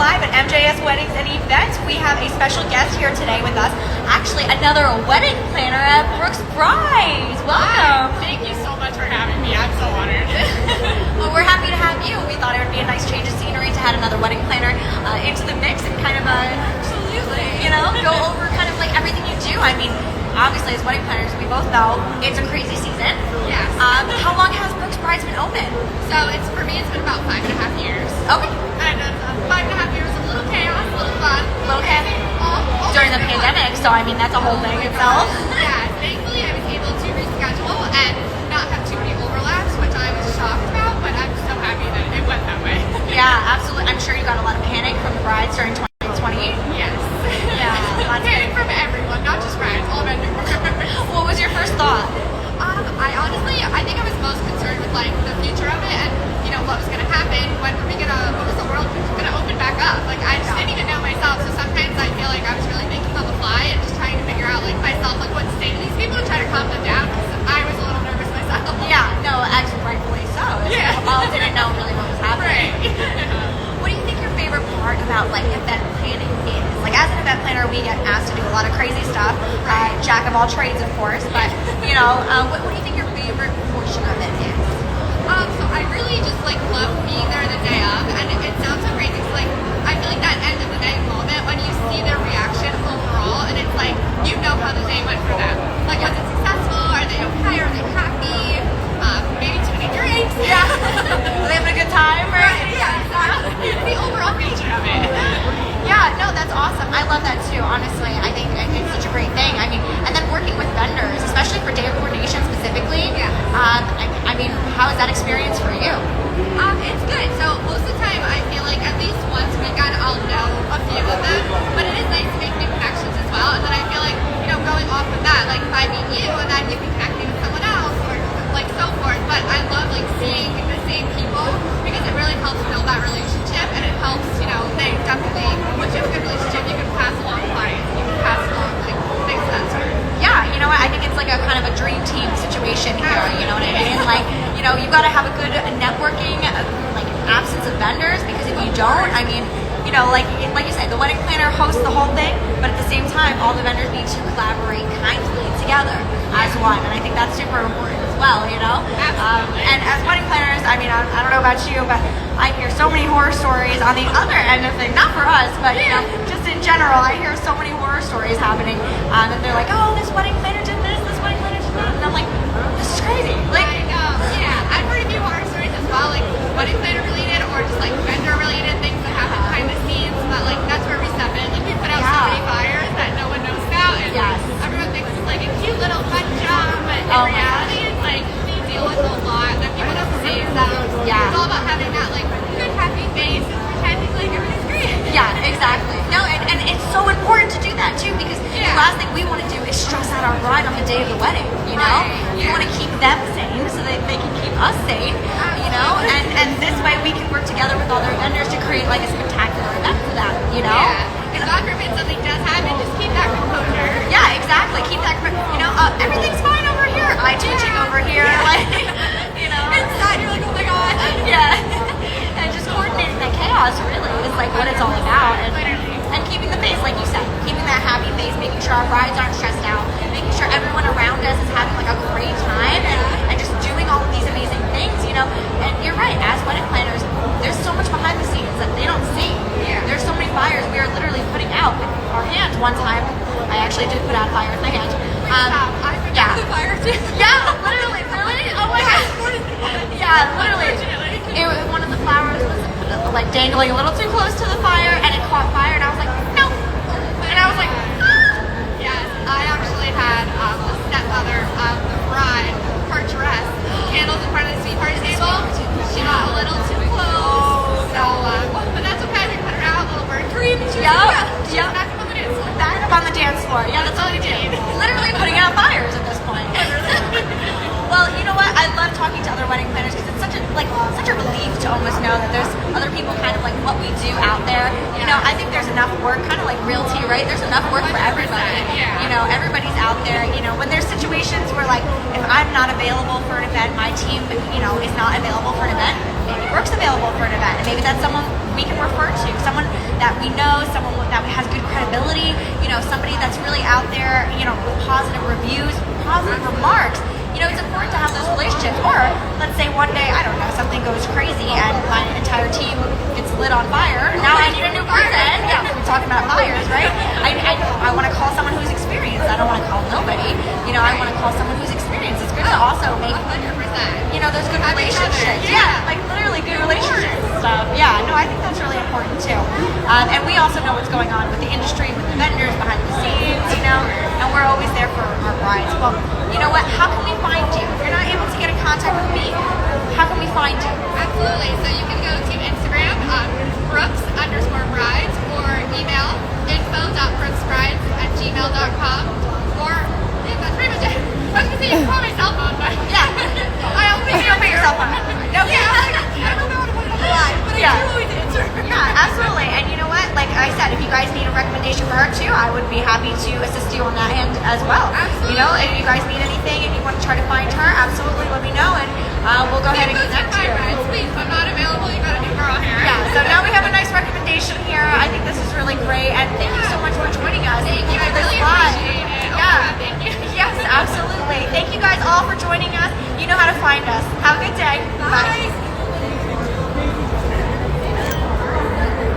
live at MJS Weddings and Events. We have a special guest here today with us. Actually, another wedding planner at Brookes Brides. Welcome. Thank you so much for having me. I'm so honored. Well, we're happy to have you. We thought it would be a nice change of scenery to add another wedding planner into the mix and kind of, go over kind of like everything you do. I mean, obviously, as wedding planners, we both know it's a crazy season. Yes. How long has Brookes Brides been open? So for me, it's been about 5.5 years. Okay. And 5.5 years, a little chaos, a little fun. A little heavy. All During the pandemic, so I mean, that's a whole thing itself. Yeah, thankfully, I was able to reschedule and not have too many overlaps, which I was shocked about, but I'm so happy that it went that way. Yeah, absolutely. I'm sure you got a lot of panic from the brides during 2020. Yes. Yeah, lots of Panic from everyone, not just brides, all vendors. What was your first thought? I think I was most concerned with like the future of it and what was gonna happen. When was the world gonna open back up? Like I just didn't even know myself. So sometimes I feel like I was really thinking on the fly and just trying to figure out like myself, like what state of these people and try to calm them down because I was a little nervous myself. Yeah, no, actually, rightfully so. Yeah. We all didn't know really what was happening. Right. What do you think your favorite part about like event planning is? Like as an event planner, we get asked to do a lot of crazy stuff. Jack of all trades, of course. But what do you think your favorite portion of it is? So I really just like love being there the day of, and it sounds so crazy. Cause, like I feel like that end of the day moment when you see their reaction overall, and it's like how the day went for them. Like was it successful? Are they okay? Are they happy? Maybe too many drinks. Yeah. Are they having a good time? Right. Yeah. Exactly. The overall feature of it. Yeah, no, that's awesome. I love that too, honestly. I think it's such a great thing. I mean, and then working with vendors, especially for day of coordination specifically. Yeah. I mean, how is that experience for you? It's good. So most of the time, I feel like at least once a weekend, I'll know a few of them. But it is nice to make new connections as well. And then I feel like, going off of that, like if I meet you and then you can connect me with someone else or like so forth. But I love like seeing the same people because it really helps build that relationship and it helps, they definitely, once you have a good relationship, you can pass along clients, you can pass along like things of that sort. Yeah, you know what? I think it's like a kind of a dream team situation here. You know what I mean? Like, you've got to have a good networking, like absence of vendors because if you don't, I mean, like you said, the wedding planner hosts the whole thing, but at the same time, all the vendors need to collaborate kindly together as one, and I think that's super important as well. Absolutely. And as wedding planners, I mean, I don't know about you, but I hear so many horror stories on the other end of things. Not for us, but just in general, I hear so many horror stories happening, and they're like, oh, this wedding planner did this, this wedding planner did that, and I'm like, this is crazy. Like, I know. Yeah, I've heard a few horror stories as well, like wedding planner related or just like vendor related things that happen behind the scenes. But like that's where we step in. Like we put out so many fires that no one knows about, and everyone thinks it's like a cute little fun job, but in reality, it's like we deal with a lot that people don't see. So it's all about having that like good happy face and pretending like everything's great. Yeah, exactly. No, and it's so important to do that too because the last thing we want to do is stress out our bride on the day of the wedding. We want to keep them sane so that they can keep us sane. And this way we can work together with all their vendors to create like a spectacular event for them. Yeah. And God forbid something does happen, just keep that composure. Yeah, exactly. Keep that. Everything's fine over here. Eye changing over here. Like, Inside you're like, oh my God. Yeah. And just coordinating that chaos really is like what it's all about. And keeping the face, like you said, keeping that happy face, making sure our brides aren't stressed out, making sure everyone around us is having like a great time, and just doing all of these amazing things, And you're right, as wedding planners, there's so much behind the scenes that they don't see. Yeah. There's so many fires we are literally putting out with our hands. One time, I actually did put out a fire with my hand. I put out the fire too. Yeah, literally, really? Oh my God. Yeah, literally. One of the flowers was like dangling a little too close to the fire, and it caught fire, and I was like, nope. And I was like, ah. Yes, I actually had the stepmother of the bride, her dress, candles in front of the sweet party table. She got a little too close. So, but that's okay. We put her out, a little burnt green. She was back up on the dance floor. Back up on the dance floor. Yeah, that's all we did. Literally putting out fires at this point. Well, you know what? I love talking to other wedding planners because it's such a relief to almost know that there's other people kind of like what we do out there. I think there's enough work, kind of like realty, right? There's enough work for everybody. Everybody's out there. When there's situations where like if I'm not available for an event, my team, is not available for an event, maybe Brookes available for an event, and maybe that's someone we can refer to, someone that we know, someone that has good credibility, somebody that's really out there, with positive reviews, positive remarks. It's important to have those relationships. Or let's say one day, I don't know, something goes crazy and my entire team gets lit on fire. Now I need a new person. Yeah, we're talking about fires, right? I want to call someone who's experienced. I don't want to call nobody. I want to call someone who's experienced. It's good to also make 100%. Those good relationships. Yeah, like literally good relationships and stuff. Yeah, no, I think that's really important too. And we also know what's going on with the industry, with the vendors behind the scenes, and we're always there for our brides. Well, you know what? How can we find you? If you're not able to get in contact with me, how can we find you? Absolutely. So you can go to Instagram, Brookes_brides, or email info.brooksbrides@gmail.com, or that's pretty much it. I was gonna say you can call my cell phone, but I always You don't put your cell phone. No, I don't know how to put it on the line, but I do always answer. Yeah, absolutely. And you know what? Like I said, if you guys need a recommendation for her too, I would be happy to assist you on that end as well. Absolutely. If you guys need anything and you want to try to find her, absolutely let me know, and we'll go ahead and connect you. Please, if I'm not available, you got a new girl here. Yeah, so now we have a nice recommendation here. I think this is really great, and thank you so much for joining us. Thank you. I for this really live. appreciate it. Oh, Yeah. God, thank you. Yes, absolutely. Thank you guys all for joining us. You know how to find us. Have a good day. Bye.